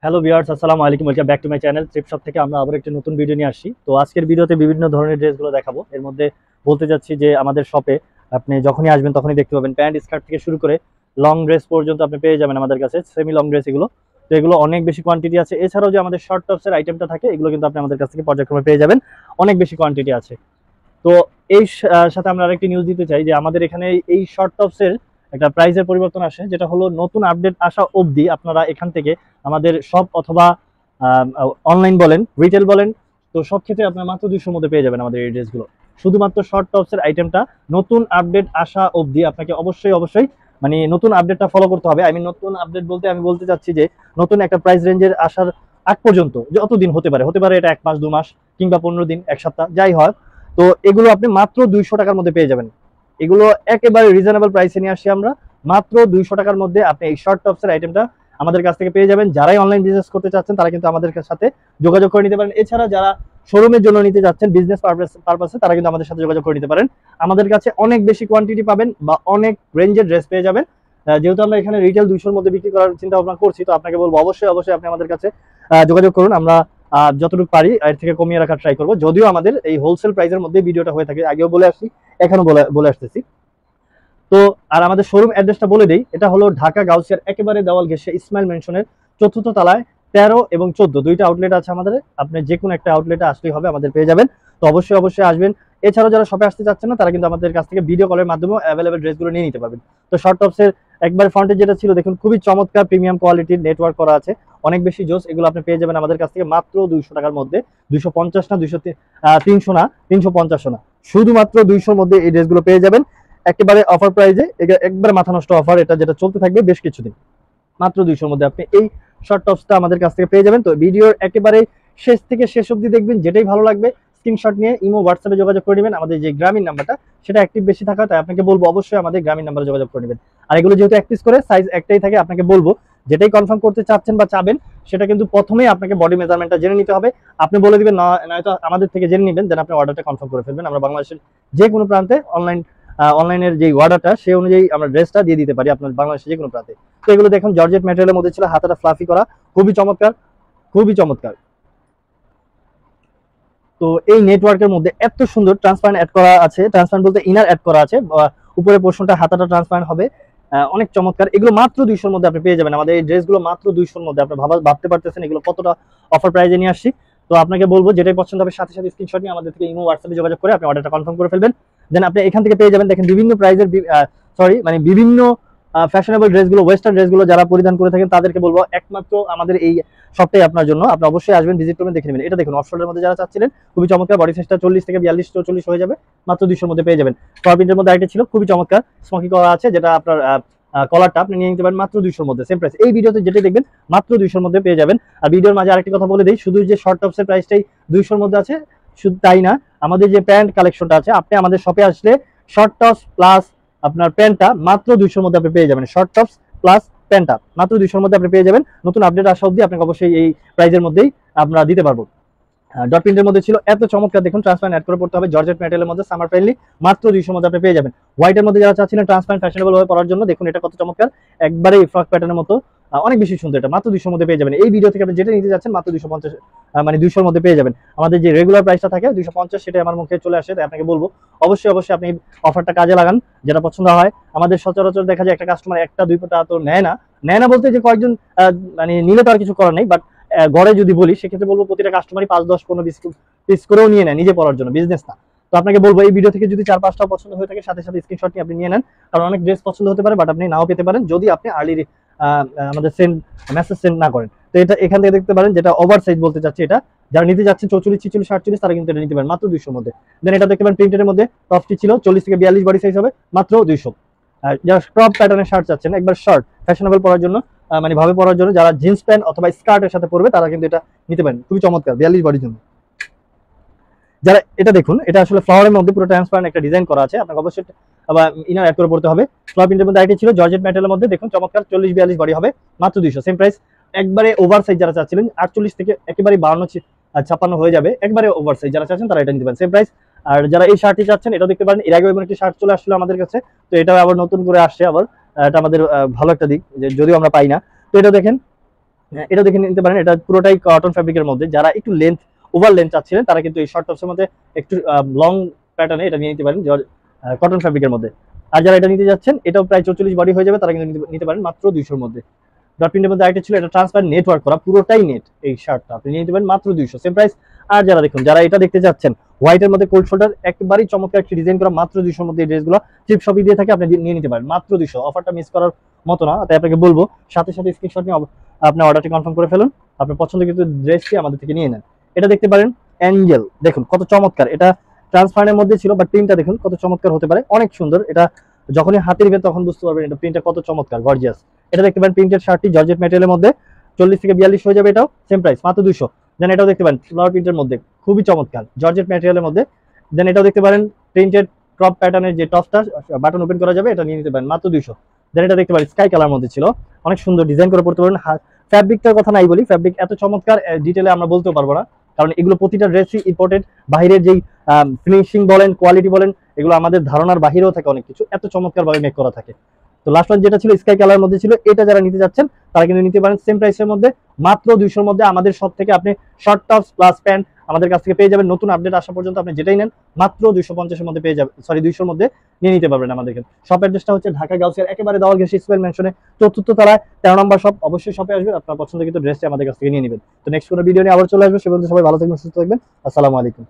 Hello viewers, আসসালামু আলাইকুম। Welcome back to my channel trip shop থেকে আমরা আবার একটি নতুন ভিডিও নিয়ে আসছি। তো আজকের ভিডিওতে বিভিন্ন ধরনের ড্রেসগুলো দেখাবো। এর মধ্যে বলতে যাচ্ছি যে আমাদের শপে আপনি যখনই আসবেন তখনই দেখতে পাবেন প্যান্ট স্কার্ট থেকে শুরু করে লং ড্রেস পর্যন্ত আপনি পেয়ে যাবেন আমাদের কাছে, সেমি লং ড্রেস এগুলো। তো এগুলো অনেক বেশি কোয়ান্টিটি আছে। এছাড়াও যে আমাদের শর্ট টপসের আইটেমটা থাকে এগুলো কিন্তু আপনি আমাদের কাছ থেকে পর্যায়ক্রমে পেয়ে যাবেন, অনেক বেশি কোয়ান্টিটি আছে। তো এই সাথে আমরা আরেকটি নিউজ দিতে চাই যে আমাদের এখানে এই শর্ট টপসের একটা প্রাইসের পরিবর্তন আসে, যেটা হলো নতুন আপডেট আসা অবধি আপনারা এখান থেকে আমাদের শপ অথবা অনলাইন বলেন রিটেল বলেন, তো সব ক্ষেত্রে আপনারা মাত্র 200 মধ্যে পেয়ে যাবেন আমাদের এই ড্রেসগুলো। শুধুমাত্র শর্ট টপসের আইটেমটা নতুন আপডেট আসা অবধি আপনাকে অবশ্যই অবশ্যই মানে নতুন আপডেটটা ফলো করতে হবে। নতুন আপডেট বলতে আমি বলতে চাচ্ছি যে নতুন একটা প্রাইস রেঞ্জের আসার আগ পর্যন্ত যতদিন হতে পারে এটা 1 মাস 2 মাস কিংবা 15 দিন 1 সপ্তাহ যাই হয়, তো এগুলো আপনি মাত্র 200 টাকার মধ্যে পেয়ে যাবেন। এগুলো একেবারে রিজনেবল প্রাইসে নিয়ে আসি আমরা। মাত্র 200 টাকার মধ্যে আপনি এই শর্ট টপসের আইটেমটা আমাদের কাছ থেকে পেয়ে যাবেন। যারাই অনলাইন বিজনেস করতে চাচ্ছেন তারা কিন্তু আমাদের সাথে যোগাযোগ করে নিতে পারেন। এছাড়া যারা শোরুমের জন্য নিতে যাচ্ছেন বিজনেস পারপাসে, তারা কিন্তু আমাদের সাথে যোগাযোগ করে নিতে পারেন। আমাদের কাছে অনেক বেশি কোয়ান্টিটি পাবেন বা অনেক রেঞ্জের ড্রেস পেয়ে যাবেন। যেহেতু আমরা এখানে রিটেল 200 মধ্যে বিক্রি করার চিন্তা ভাবনা করছি, তো আপনাকে বলবো অবশ্যই অবশ্যই আপনি আমাদের কাছে যোগাযোগ করুন। আমরা যতটুকু পারি এর থেকে কমিয়ে রাখার ট্রাই করবো, যদিও আমাদের এই হোলসেল প্রাইসের মধ্যে ভিডিওটা হয়ে থাকে, আগেও বলে আসছি এখনো বলে আসতেছি। তো আর আমাদের শোরুম অ্যাড্রেসটা বলে দেই, এটা হলো ঢাকা গাউসিয়ার একেবারে দেওয়াল ঘেঁষে ইসমাইল মেনশনের 4র্থ তলায় 13 এবং 14 দুইটা আউটলেট আছে আমাদের। আপনি যে কোনো একটা আউটলেটে আসলেই হবে, আমাদের পেয়ে যাবেন। তো অবশ্যই অবশ্যই আসবেন। এছাড়াও যারা শপে আসতে চাচ্ছেন না তারা কিন্তু আমাদের কাছ থেকে ভিডিও কলের মাধ্যমে অ্যাভেলেবল ড্রেসগুলো নিয়ে নিতে পারবেন। তো শর্ট টপসের একবার ফ্রন্টে যেটা ছিল দেখুন, খুবই চমৎকার প্রিমিয়াম কোয়ালিটির নেটওয়ার্ক করা আছে, অনেক বেশি জোস। এগুলো আপনি পেয়ে যাবেন আমাদের কাছ থেকে মাত্র 200 টাকার মধ্যে। 250 না, 300 না, 350 না, শুধুমাত্র 200 মধ্যে এই ড্রেসগুলো পেয়ে যাবেন একেবারে অফার প্রাইজে। একবারে মাথা নষ্ট অফার, এটা যেটা চলতে থাকবে বেশ কিছুদিন। মাত্র 200 মধ্যে আপনি এই শর্ট টপসটা আমাদের কাছ থেকে পেয়ে যাবেন। তো ভিডিওর একেবারে শেষ থেকে শেষ অবধি দেখবেন, যেটাই ভালো লাগবে স্ক্রিনশট নিয়ে ইমো হোয়াটসঅ্যাপে যোগাযোগ করে নেবেন। আমাদের যে গ্রামীণ নাম্বারটা সেটা অ্যাক্টিভ বেশি থাকা, তাই আপনাকে বলবো অবশ্যই আমাদের গ্রামীণ নাম্বারে যোগাযোগ করে নেবেন। আর এগুলো যেহেতু এক পিস করে সাইজ একটাই থাকে, আপনাকে বলবো যেটাই কনফার্ম করতে চাচ্ছেন বা চাবেন সেটা কিন্তু প্রথমেই আপনাকে বডি মেজারমেন্টটা জেনে নিতে হবে। আপনি বলে দিবেন, নয়তো আমাদের থেকে জেনে নেবেন, দেন আপনি অর্ডারটা কনফার্ম করে ফেলবেন। আমরা বাংলাদেশের যে কোনো প্রান্তে অনলাইনের যে অর্ডারটা সেই অনুযায়ী আমরা ড্রেসটা দিয়ে দিতে পারি আপনার বাংলাদেশের যে কোনো প্রান্তে। তো এগুলো দেখুন জর্জেট ম্যাটেরিয়ালের মধ্যে ছিল, হাতাটা ফ্লাফি করা, খুবই চমৎকার, খুবই চমৎকার। তো এই নেটওয়ার্কের মধ্যে এত সুন্দর ট্রান্সপারেন্ট অ্যাড করা আছে, ট্রান্সপারেন্ট বলতে ইনার অ্যাড করা আছে, উপরের পোর্শনটা হাতাটা ট্রান্সপারেন্ট হবে, অনেক চমৎকার। এগুলো মাত্র 200 মধ্যে আপনি পেয়ে যাবেন। আমাদের এই ড্রেসগুলো মাত্র 200 মধ্যে, আপনি ভাবতে পারতেছেন এগুলো কতটা অফার প্রাইজে নিয়ে আসছি। তো আপনাকে বলবো যেটাই পছন্দ হবে সাথে সাথে স্ক্রিনশট নিয়ে আমাদের থেকে ইমো হোয়াটসঅ্যাপে যোগাযোগ করে আপনি অর্ডারটা কনফার্ম করে ফেলবেন। দেন আপনি এখান থেকে পেয়ে যাবেন দেখেন বিভিন্ন প্রাইজের, মানে বিভিন্ন ফ্যাশনেবল ড্রেসগুলো, ওয়েস্টার্ন ড্রেসগুলো যারা পরিধান করে থাকেন তাদেরকে বলবো একমাত্র আমাদের এই সবটাই আপনার জন্য। আপনি অবশ্যই আসবেন, ভিজিট করবেন, দেখে নেবেন। এটা দেখুন অফশোল্ডারের মধ্যে যারা চাচ্ছিলেন, খুবই চমৎকার। বডি সাইজটা 40 থেকে 42 44 হয়ে যাবে, মাত্র 200 মধ্যে পেয়ে যাবেন। প্রিন্টের মধ্যে আইটেম ছিল, খুবই চমৎকার, স্মোকি করা আছে, যেটা আপনার কলারটা আপনি নিয়ে নিতে পারেন মাত্র 200 মধ্যে, সেম প্রাইস। এই ভিডিওতে যেটা দেখবেন মাত্র 200 মধ্যে পেয়ে যাবেন। আর ভিডিওর মাঝে আরেকটি কথা বলে দিই, শুধু যে শর্ট টপসের প্রাইসটাই 200 মধ্যে আছে শুধু তাই না, আমাদের যে প্যান্ট কালেকশনটা আছে, আপনি আমাদের শপে আসলে শর্ট টপস প্লাস আপনার প্যান্টটা মাত্র 200 মধ্যে আপনি পেয়ে যাবেন। শর্ট টপস প্লাস প্যান্টটা মাত্র 200 মধ্যে আপনি পেয়ে যাবেন। নতুন আপডেট আসা অবধি আপনাকে অবশ্যই এই প্রাইজের মধ্যেই আমরা দিতে পারবো। ডট প্রিন্টের মধ্যে ছিল, এত চমৎকার দেখুন, ট্রান্সপারেন্ট অ্যাড করে পড়তে হবে, জর্জেট ম্যাটেরিয়ালের মধ্যে, সামার ফ্রেন্ডলি, মাত্র 200 মধ্যে আপনি পেয়ে যাবেন। হোয়াইটের মধ্যে যারা চাচ্ছিলেন ট্রান্সপারেন্ট ফ্যাশনেবল ভাবে পরার জন্য, দেখুন এটা কত চমৎকার, একবারে ফ্রক প্যাটার্নের মতো, অনেক বেশি সুন্দর। এটা মাত্র 200 মধ্যে পেয়ে যাবেন। এই ভিডিও থেকে আপনি যেটা নিতে যাচ্ছেন মাত্র 250, মানে 200 মধ্যে পেয়ে যাবেন। আমাদের যে রেগুলার প্রাইসটা থাকে 250, সেটা আমার মুখে চলে আসে, তাই আপনাকে বলবো অবশ্যই অবশ্যই আপনি অফারটা কাজে লাগান, যেটা পছন্দ হয়। আমাদের সচরাচর দেখা যায় একটা কাস্টমার একটা দুই পাতা তো নেয় না বলতে যে কয়েকজন মানে নিলে তো আর কিছু করার নেই, বাট গড়ে যদি বলি সেক্ষেত্রে বলবো প্রতিটা কাস্টমারই 5 10 15 20 পিস করেও নিয়ে নেয় নিজে পড়ার জন্য, বিজনেস না। তো আপনাকে বলবো এই ভিডিও থেকে যদি 4-5টা পছন্দ হয়ে থাকে সাথে সাথে স্ক্রিনশট নিয়ে আপনি নিয়ে নেন, কারণ অনেক ড্রেস পছন্দ হতে পারে বাট আপনি নাও পেতে পারেন যদি আপনি আর্লি আমাদের মেসেজ সেন্ড না করেন। তো এটা এখান থেকে দেখতে পারেন, যেটা ওভার সাইজ বলতে চাচ্ছি, এটা যারা নিতে যাচ্ছেন 44 46 48 তারা কিন্তু এটা নিতে পারেন মাত্র 200 মধ্যে। দেন এটা দেখতে পারেন প্রিন্টের মধ্যে, টপটি ছিল 40 থেকে 42 বডি সাইজ হবে, মাত্র 200। যারা ক্রপ প্যাটার্নের শার্ট চাচ্ছেন একবার শর্ট ফ্যাশনেবল পরার জন্য, মানে ভাবে পরার জন্য, যারা জিন্স প্যান্ট অথবা স্কার্টের সাথে পরবে তারা কিন্তু এটা নিতে পারেন, খুবই চমৎকার 42 বডির জন্য। যারা এটা দেখুন, এটা আসলে ফ্লাওয়ারের মধ্যে পুরো ট্রান্সপারেন্ট একটা ডিজাইন করা আছে, আপনাকে অবশ্যই আবার ইনার অ্যাড করে পড়তে হবে। ফ্লাওয়ার প্রিন্টের মধ্যে আইটেম ছিল, জর্জেট ম্যাটেরিয়ালের মধ্যে, দেখুন চমৎকার 40 42 বডি হবে, মাত্র 200, সেম প্রাইস। একবারে ওভার সাইজ যারা চাচ্ছিলেন 48 থেকে একেবারে 52 56 হয়ে যাবে, একবারে ওভার সাইজ যারা চাচ্ছেন তারা এটা নিতে পারেন, সেম প্রাইস। আর যারা এই শার্টটি চাচ্ছেন এটাও দেখতে পারেন, এর আগে এমন একটি শার্ট চলে আসছিল আমাদের কাছে, তো এটা আবার নতুন করে আসছে আবার, এটা আমাদের ভালো একটা দিক যে যদিও আমরা পাই না। তো এটা দেখেন এটা দেখে নিতে পারেন, এটা পুরোটাই কটন ফ্যাব্রিকের মধ্যে। যারা একটু ওভার লেন্থ চাচ্ছিলেন তারা কিন্তু এই শর্ট টপসের মধ্যে একটু লং প্যাটার্নে এটা নিয়ে নিতে পারেন কটন ফ্যাব্রিকের মধ্যে। আর যারা এটা নিতে যাচ্ছেন, এটাও প্রায় 44 বডি হয়ে যাবে, তারা কিন্তু নিতে পারেন মাত্র 200 এর মধ্যে। ডট প্রিন্টের মধ্যে আরেকটা ছিল, এটা ট্রান্সপারেন্ট নেটওয়ার্ক করা, পুরোটাই নেট। এই শার্টটা আপনি নিয়ে নিতে পারেন মাত্র 200, সেম প্রাইস। আর যারা দেখুন, যারা এটা দেখতে যাচ্ছেন হোয়াইটের মধ্যে কোল্ড শোল্ডার, একেবারেই চমৎকার একটি ডিজাইন করা, মাত্র 200 এর মধ্যে এই ড্রেসগুলো চিপ শপি দিয়ে থাকে, আপনি নিয়ে নিতে পারেন মাত্র 200। অফারটা মিস করার মতো না, তাই আপনাকে বলবো সাথে সাথে স্ক্রিনশট নিয়ে আপনার অর্ডারটি কনফার্ম করে ফেলুন। আপনার পছন্দ কিন্তু ড্রেসটি আমাদের থেকে নিয়ে নেন। এটা দেখতে পারেন অ্যাঞ্জেল, দেখুন কত চমৎকার। এটা ট্রান্সপারেন্টের মধ্যে ছিল, বাট প্রিন্টটা দেখুন কত চমৎকার হতে পারে, অনেক সুন্দর। এটা যখনই হাতে নিবেন তখন বুঝতে পারবেন এটা প্রিন্টটা কত চমৎকার, গর্জিয়াস। এটা দেখতে পারেন প্রিন্টেড শার্টটি জর্জেট ম্যাটেরিয়ালের মধ্যে, 40 থেকে 42 হয়ে যাবে, এটাও সেম প্রাইস মাত্র 200। দেন এটাও দেখতে পারেন ফ্লাওয়ার প্রিন্টের মধ্যে, খুবই চমৎকার জর্জেট ম্যাটেরিয়ালের মধ্যে। দেন এটাও দেখতে পারেন প্রিন্টেড ক্রপ প্যাটার্নের যে টপসটা বাটন ওপেন করা যাবে, এটা নিয়ে নিতে পারেন মাত্র 200। দেন এটা দেখতে পারেন স্কাই কালার মধ্যে ছিল, অনেক সুন্দর ডিজাইন করে পড়তে পারেন। ফ্যাব্রিকটার কথা নাই বলি, ফ্যাব্রিক এত চমৎকার ডিটেলে আমরা বলতেও পারবো না, কারণ এগুলো প্রতিটা ড্রেসই ইম্পোর্টেড। বাইরের যেই ফিনিশিং বলেন, কোয়ালিটি বলেন, এগুলো আমাদের ধারণার বাহিরেও থাকে অনেক কিছু, এত চমৎকার ভাবে মেক করা থাকে। তো লাস্ট ওয়ান যেটা ছিল স্কাই কালার মধ্যে ছিল, এটা যারা নিতে যাচ্ছেন তারা কিন্তু নিতে পারেন সেম প্রাইসের মধ্যে মাত্র 200 এর মধ্যে। আমাদের সব থেকে আপনি শর্ট টপস প্লাস প্যান্ট আমাদের কাছ থেকে পেয়ে যাবেন, নতুন আপডেট আসা পর্যন্ত আপনি যেটাই নেন মাত্র 250 এর মধ্যে পেয়ে যাবেন, সরি 200 এর মধ্যে নিয়ে নিতে পারবেন আমাদের এখানে। শপ অ্যাড্রেসটা হচ্ছে ঢাকা গাউসিয়ার একেবারে দেওয়াল ঘেঁষে ইসমাইল ম্যানশনে 4র্থ তলায় 13 নম্বর শপ। অবশ্যই শপে আসবেন, আপনার পছন্দ কিন্তু ড্রেসটি আমাদের কাছ থেকে নিয়ে নেবেন। তো নেক্সট কোনো ভিডিও নিয়ে আবার চলে আসবে, সে পর্যন্ত সবাই ভালো থাকবেন, সুস্থ থাকবেন। আসসালামু আলাইকুম।